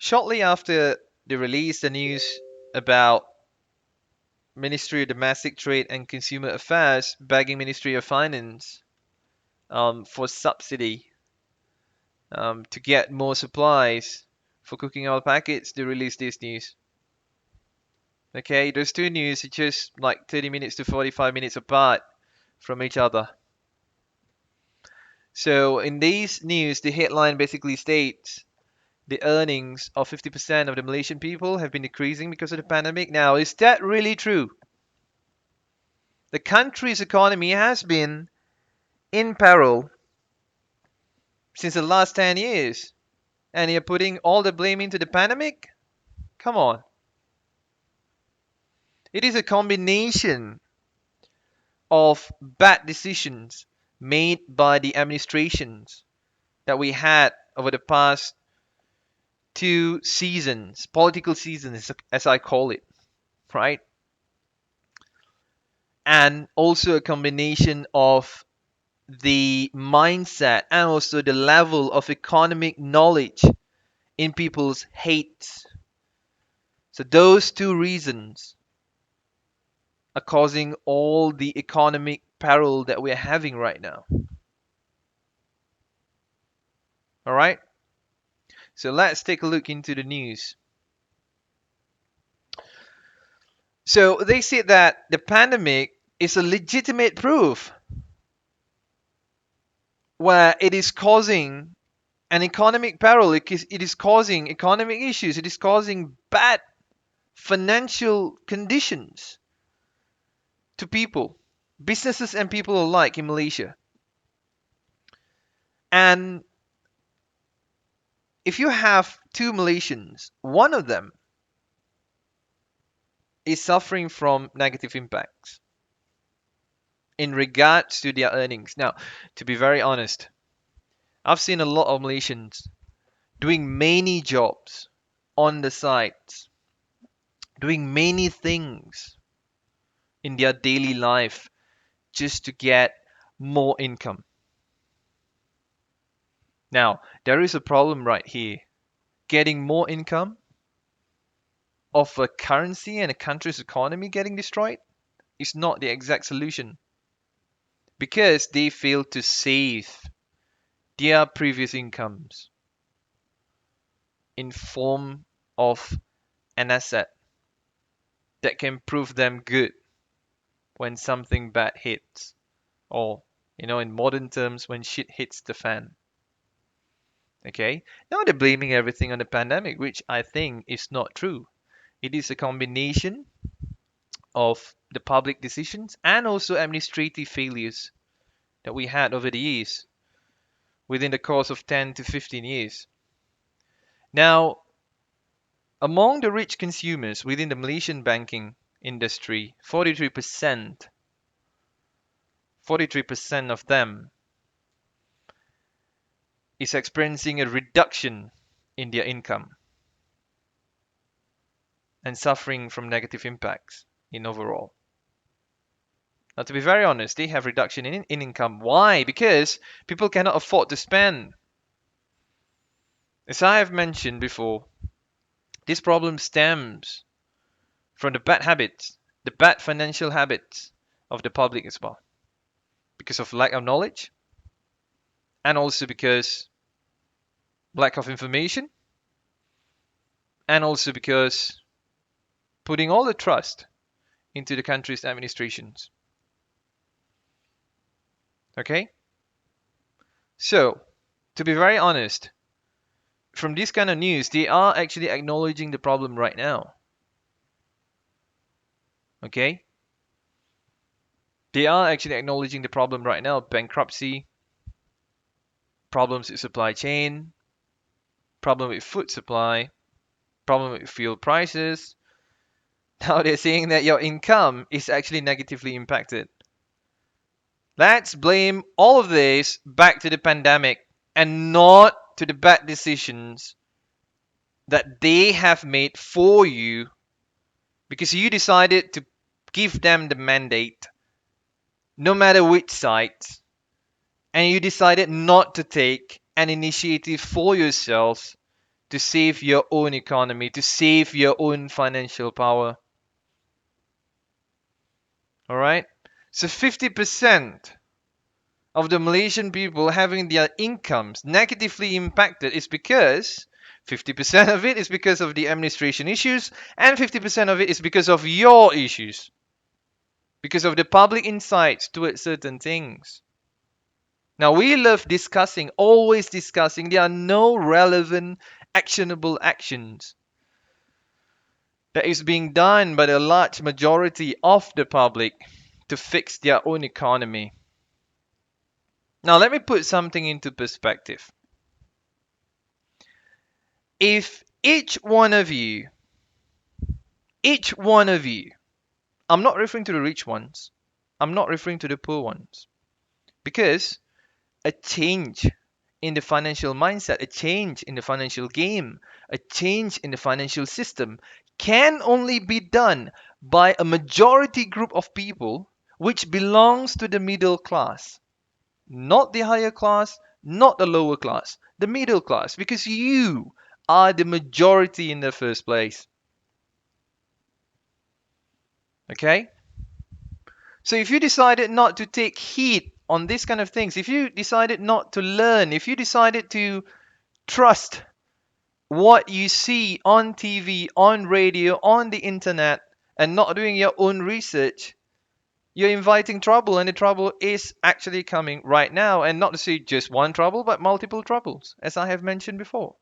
Shortly after they released the news about Ministry of Domestic Trade and Consumer Affairs begging Ministry of Finance for subsidy to get more supplies for cooking oil packets, they released this news. Okay, those two news are just like 30 minutes to 45 minutes apart from each other. So in these news, the headline basically states the earnings of 50% of the Malaysian people have been decreasing because of the pandemic. Now, is that really true? The country's economy has been in peril since the last 10 years, and you're putting all the blame into the pandemic? Come on. It is a combination of bad decisions made by the administrations that we had over the past two seasons, political seasons, as I call it, right? And also a combination of the mindset and also the level of economic knowledge in people's hates. So those two reasons are causing all the economic peril that we're having right now. All right? So let's take a look into the news. So they said that the pandemic is a legitimate proof where it is causing an economic peril, it is causing economic issues, it is causing bad financial conditions to people, businesses and people alike in Malaysia. And if you have two Malaysians, one of them is suffering from negative impacts in regards to their earnings. Now, to be very honest, I've seen a lot of Malaysians doing many jobs on the sides, doing many things in their daily life just to get more income. Now, there is a problem right here. Getting more income of a currency and a country's economy getting destroyed is not the exact solution because they fail to save their previous incomes in form of an asset that can prove them good when something bad hits, or in modern terms, when shit hits the fan. Okay, now they're blaming everything on the pandemic, which I think is not true. It is a combination of the public decisions and also administrative failures that we had over the years within the course of 10 to 15 years. Now, among the rich consumers within the Malaysian banking industry, 43% of them is experiencing a reduction in their income and suffering from negative impacts in overall. Now, to be very honest, they have reduction in income. Why? Because people cannot afford to spend. As I have mentioned before, this problem stems from the bad habits, the bad financial habits of the public as well, because of lack of knowledge and also because lack of information and also because putting all the trust into the country's administrations. Okay? So, to be very honest, from this kind of news, they are actually acknowledging the problem right now. Okay? They are actually acknowledging the problem right now. Bankruptcy, problems with supply chain, problem with food supply, problem with fuel prices. Now they're saying that your income is actually negatively impacted. Let's blame all of this back to the pandemic and not to the bad decisions that they have made for you because you decided to give them the mandate, no matter which side, and you decided not to take an initiative for yourselves to save your own economy, to save your own financial power. All right? So 50% of the Malaysian people having their incomes negatively impacted is because 50% of it is because of the administration issues, and 50% of it is because of your issues, because of the public insights towards certain things. Now, we love discussing, always discussing. There are no relevant, actionable actions that is being done by the large majority of the public to fix their own economy. Now, let me put something into perspective. If each one of you, I'm not referring to the rich ones, I'm not referring to the poor ones, because a change in the financial mindset, a change in the financial game, a change in the financial system can only be done by a majority group of people which belongs to the middle class. Not the higher class, not the lower class, the middle class, because you are the majority in the first place. Okay? So if you decided not to take heed on these kind of things, if you decided not to learn, if you decided to trust what you see on TV, on radio, on the internet, and not doing your own research, you're inviting trouble, and the trouble is actually coming right now. And not to say just one trouble, but multiple troubles, as I have mentioned before.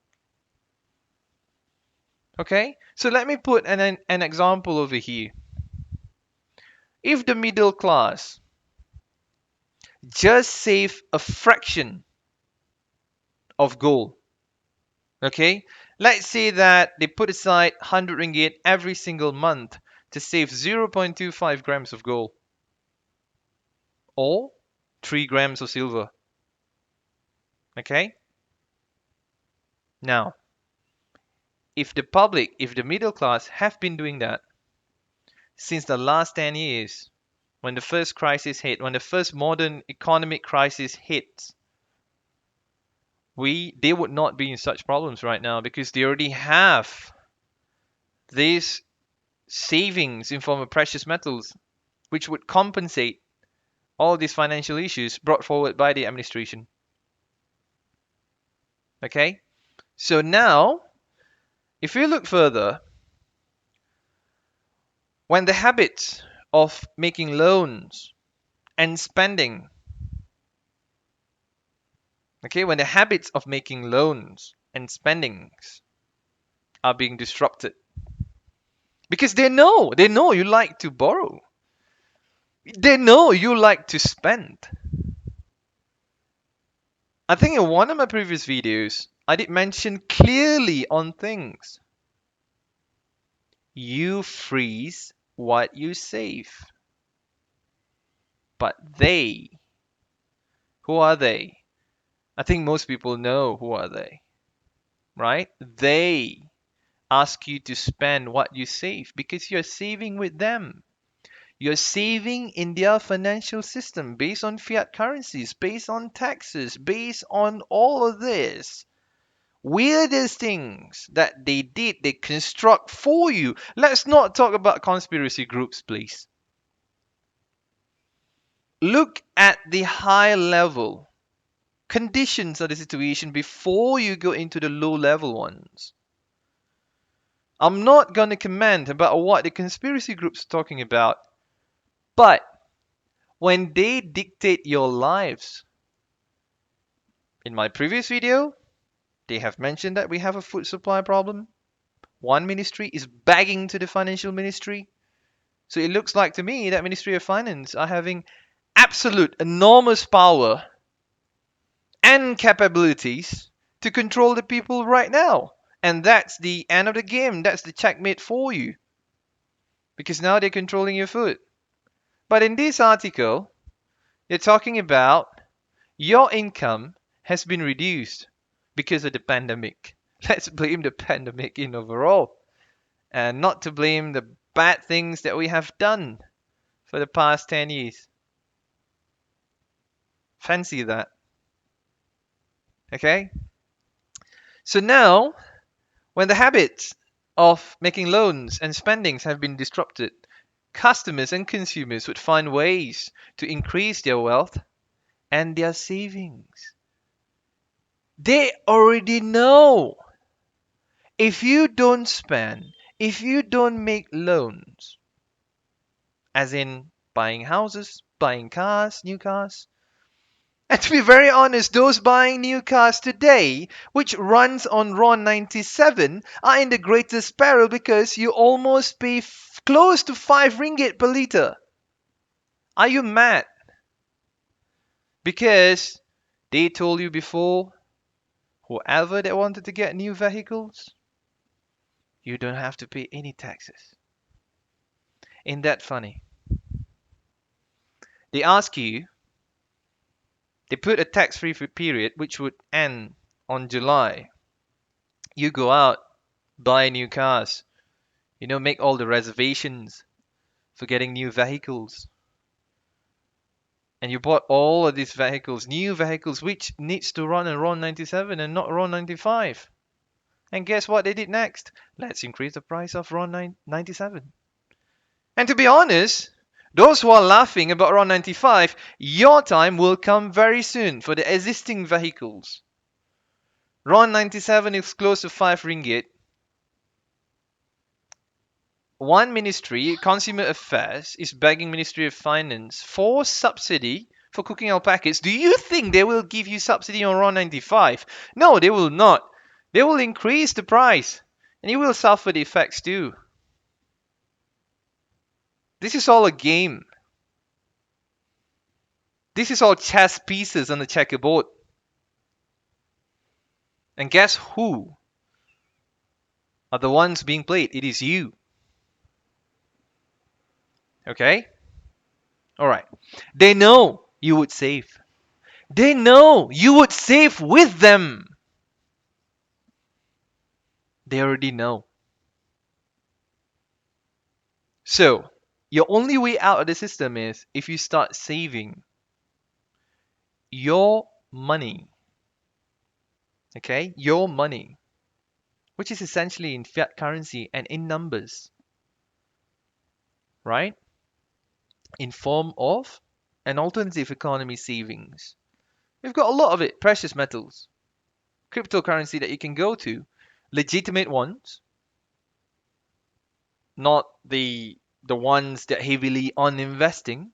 Okay? So let me put an example over here. If the middle class just save a fraction of gold, okay? Let's say that they put aside 100 ringgit every single month to save 0.25 grams of gold or 3 grams of silver. Okay? Now, if the public, if the middle class have been doing that since the last 10 years, when the first crisis hit, when the first modern economic crisis hit, they would not be in such problems right now, because they already have these savings in form of precious metals, which would compensate all these financial issues brought forward by the administration. Okay? So now, if you look further, when the habits of making loans and spending, okay, when the habits of making loans and spendings are being disrupted, because they know you like to borrow, they know you like to spend. I think in one of my previous videos, I did mention clearly on things. You freeze what you save. But they, who are they? I think most people know who are they, right? They ask you to spend what you save because you're saving with them. You're saving in their financial system based on fiat currencies, based on taxes, based on all of this. Weirdest things that they did, they construct for you. Let's not talk about conspiracy groups, please. Look at the high level conditions of the situation before you go into the low level ones. I'm not going to comment about what the conspiracy groups are talking about, but when they dictate your lives, in my previous video, they have mentioned that we have a food supply problem. One ministry is begging to the financial ministry. So it looks like to me that Ministry of Finance are having absolute enormous power and capabilities to control the people right now. And that's the end of the game. That's the checkmate for you. Because now they're controlling your food. But in this article, they're talking about your income has been reduced because of the pandemic. Let's blame the pandemic in overall, and not to blame the bad things that we have done for the past 10 years. Fancy that. Okay? So now, When the habits of making loans and spendings have been disrupted, customers and consumers would find ways to increase their wealth and their savings. They already know if you don't spend, if you don't make loans, as in buying houses, buying cars, new cars. And to be very honest, those buying new cars today, which runs on RON 97, are in the greatest peril because you almost pay close to 5 ringgit per liter. Are you mad? Because they told you before, whoever that wanted to get new vehicles, you don't have to pay any taxes. Ain't that funny? They ask you, they put a tax-free period which would end on July. You go out, buy new cars, make all the reservations for getting new vehicles. And you bought all of these vehicles, new vehicles, which needs to run on RON 97 and not RON 95. And guess what they did next? Let's increase the price of RON 97. And to be honest, those who are laughing about RON 95, your time will come very soon for the existing vehicles. RON 97 is close to 5 ringgit. One ministry, Consumer Affairs, is begging Ministry of Finance for subsidy for cooking oil packets. Do you think they will give you subsidy on RON 95? No, they will not. They will increase the price, and you will suffer the effects too. This is all a game. This is all chess pieces on the checkerboard. And guess who are the ones being played? It is you. Okay? Alright. They know you would save. They know you would save with them. They already know. So, your only way out of the system is if you start saving your money. Okay? Your money. Which is essentially in fiat currency and in numbers. Right? In form of an alternative economy savings. We've got a lot of it. Precious metals. Cryptocurrency that you can go to. Legitimate ones. Not the ones that heavily on investing.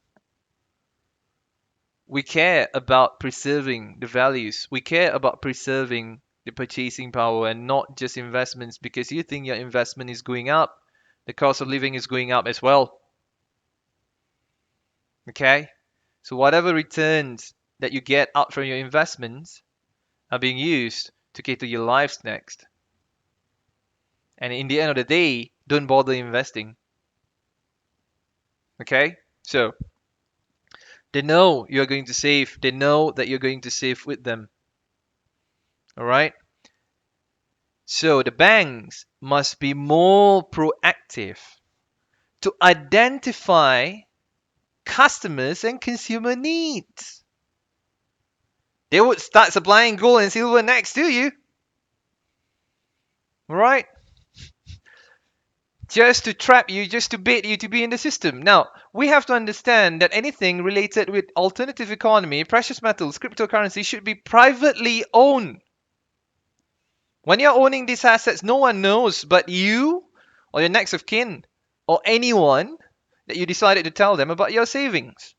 We care about preserving the values. We care about preserving the purchasing power and not just investments because you think your investment is going up. The cost of living is going up as well. Okay? So whatever returns that you get out from your investments are being used to cater your lives next. And in the end of the day, don't bother investing. Okay? So, they know you're going to save. They know that you're going to save with them. Alright? So, the banks must be more proactive to identify customers and consumer needs. They would start supplying gold and silver next to you. Alright? Just to trap you, just to bait you to be in the system. Now, we have to understand that anything related with alternative economy, precious metals, cryptocurrency should be privately owned. When you're owning these assets, no one knows but you or your next of kin or anyone that you decided to tell them about your savings.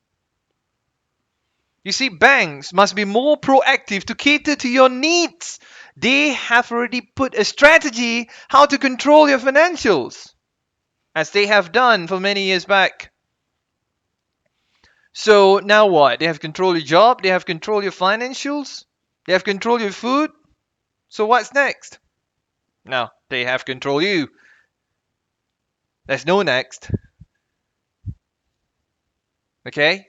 You see, banks must be more proactive to cater to your needs. They have already put a strategy how to control your financials, as they have done for many years back. So now what? They have control your job, they have control your financials, they have control your food. So what's next? Now, they have control you. There's no next. Okay?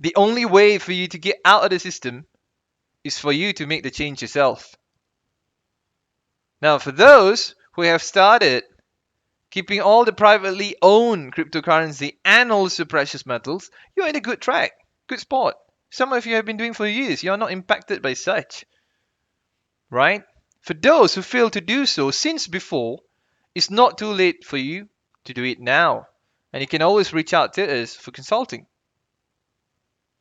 The only way for you to get out of the system is for you to make the change yourself. Now, for those who have started keeping all the privately owned cryptocurrency and also precious metals, you're in a good track, good spot. Some of you have been doing for years. You're not impacted by such. Right? For those who fail to do so since before, it's not too late for you to do it now. And you can always reach out to us for consulting,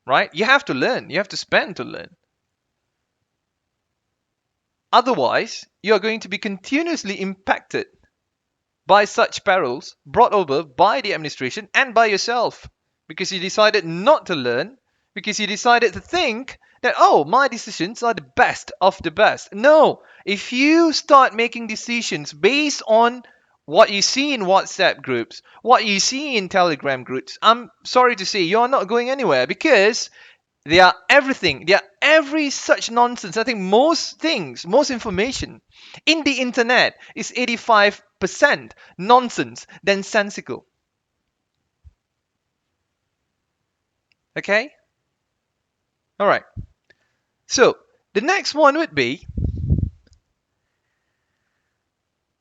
right? You have to learn, you have to spend to learn. Otherwise, you are going to be continuously impacted by such perils brought over by the administration and by yourself because you decided not to learn, because you decided to think that, oh, my decisions are the best of the best. No, if you start making decisions based on what you see in WhatsApp groups, what you see in Telegram groups, I'm sorry to say you're not going anywhere because they are everything. They are every such nonsense. I think most things, most information in the internet is 85% nonsense than sensical. Okay? All right. So the next one would be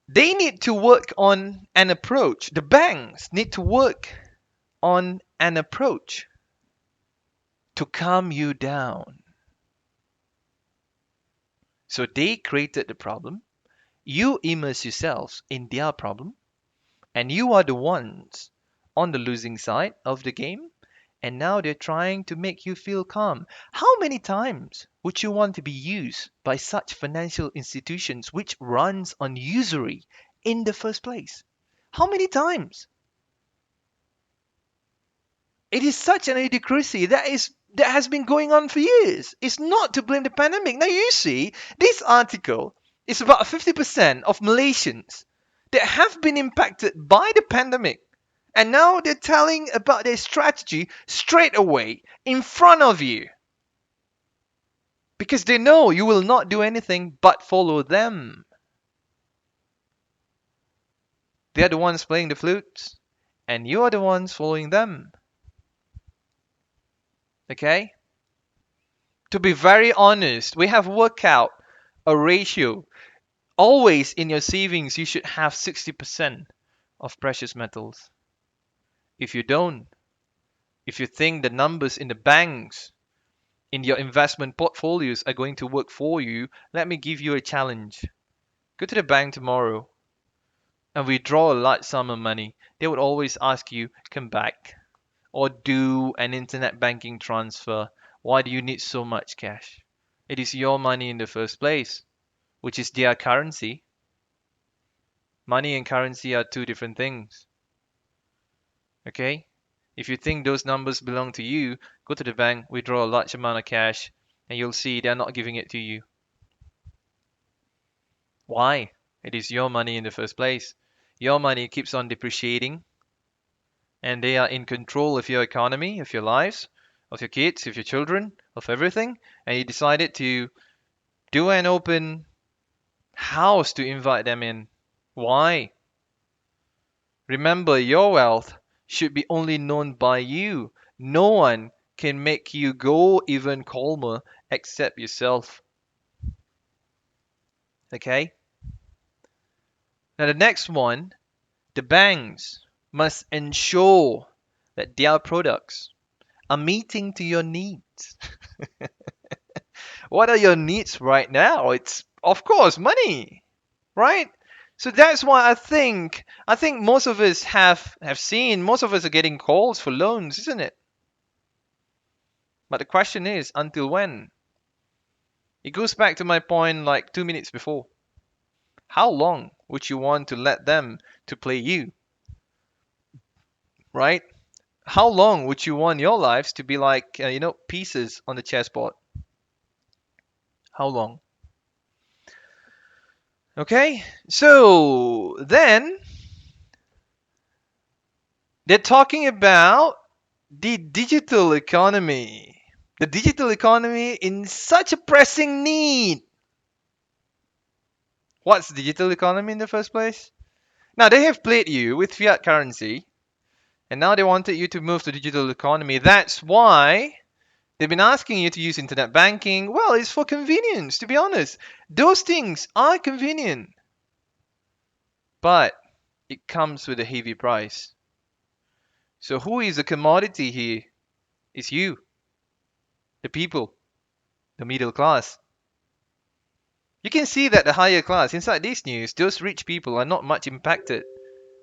they need to work on an approach. The banks need to work on an approach to calm you down. So they created the problem. You immerse yourselves in their problem and you are the ones on the losing side of the game, and now they're trying to make you feel calm. How many times would you want to be used by such financial institutions which runs on usury in the first place? How many times? It is such an idiocracy that has been going on for years. It's not to blame the pandemic. Now you see, this article is about 50% of Malaysians that have been impacted by the pandemic. And now they're telling about their strategy straight away in front of you. Because they know you will not do anything but follow them. They're the ones playing the flutes, and you are the ones following them. Okay? To be very honest, we have worked out a ratio. Always in your savings, you should have 60% of precious metals. If you don't, if you think the numbers in the banks, in your investment portfolios are going to work for you, let me give you a challenge. Go to the bank tomorrow and withdraw a large sum of money. They would always ask you, come back or do an internet banking transfer. Why do you need so much cash? It is your money in the first place, which is their currency. Money and currency are two different things. Okay? If you think those numbers belong to you, go to the bank, withdraw a large amount of cash, and you'll see they're not giving it to you. Why? It is your money in the first place. Your money keeps on depreciating, and they are in control of your economy, of your lives, of your kids, of your children, of everything, and you decided to do an open house to invite them in. Why? Remember, your wealth should be only known by you. No one can make you go even calmer except yourself. Okay? Now, the next one, the banks must ensure that their products are meeting to your needs. What are your needs right now? It's, of course, money, right? So that's why I think most of us have seen, most of us are getting calls for loans, isn't it? But the question is, until when? It goes back to my point like 2 minutes before. How long would you want to let them to play you, right? How long would you want your lives to be like, pieces on the chessboard? How long? Okay, so then they're talking about the digital economy. The digital economy in such a pressing need. What's digital economy in the first place? Now they have played you with fiat currency, and now they wanted you to move to digital economy. That's why they've been asking you to use internet banking. Well, it's for convenience, to be honest. Those things are convenient, but it comes with a heavy price. So who is the commodity here? It's you, the people, the middle class. You can see that the higher class inside this news, those rich people are not much impacted.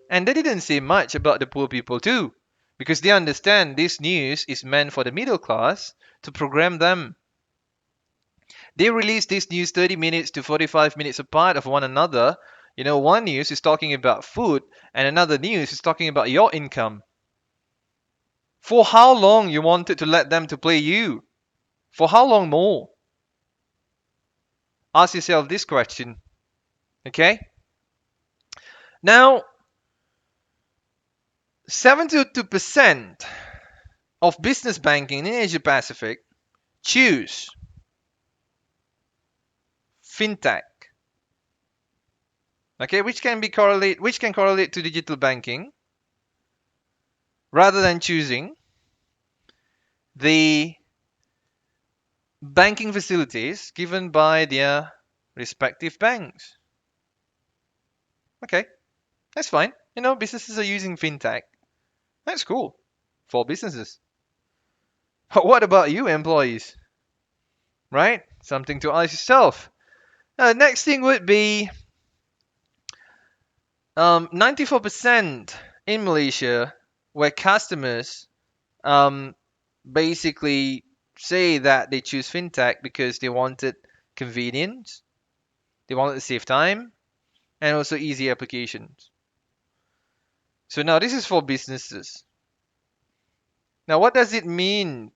And they didn't say much about the poor people too, because they understand this news is meant for the middle class to program them. They release this news 30 minutes to 45 minutes apart of one another. One news is talking about food and another news is talking about your income. For how long you wanted to let them to play you? For how long more? Ask yourself this question, okay? Now, 72% of business banking in Asia Pacific choose fintech, okay, which can correlate to digital banking rather than choosing the banking facilities given by their respective banks. Okay, that's fine. Businesses are using fintech. That's cool for businesses. But what about you, employees? Right? Something to ask yourself. Next thing would be 94% in Malaysia, where customers basically say that they choose fintech because they wanted convenience, they wanted to save time, and also easy applications. So now this is for businesses. Now, what does it mean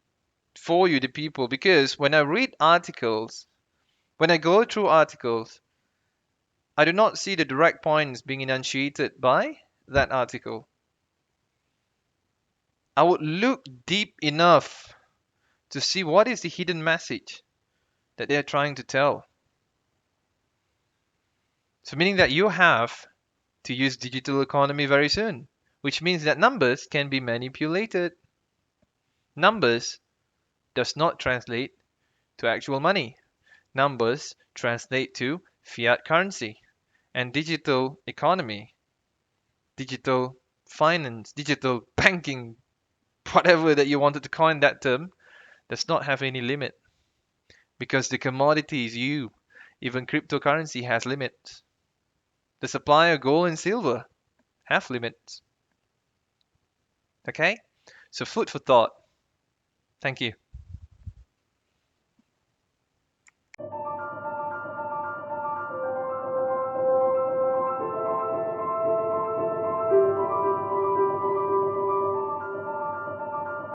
for you, the people? Because when I read articles, when I go through articles, I do not see the direct points being enunciated by that article. I would look deep enough to see what is the hidden message that they are trying to tell. So meaning that you have to use digital economy very soon, which means that numbers can be manipulated. Numbers does not translate to actual money. Numbers translate to fiat currency and digital economy, digital finance, digital banking, whatever that you wanted to coin that term, does not have any limit because the commodity is you. Even cryptocurrency has limits. The supply of gold and silver have limits. Okay? So food for thought. Thank you.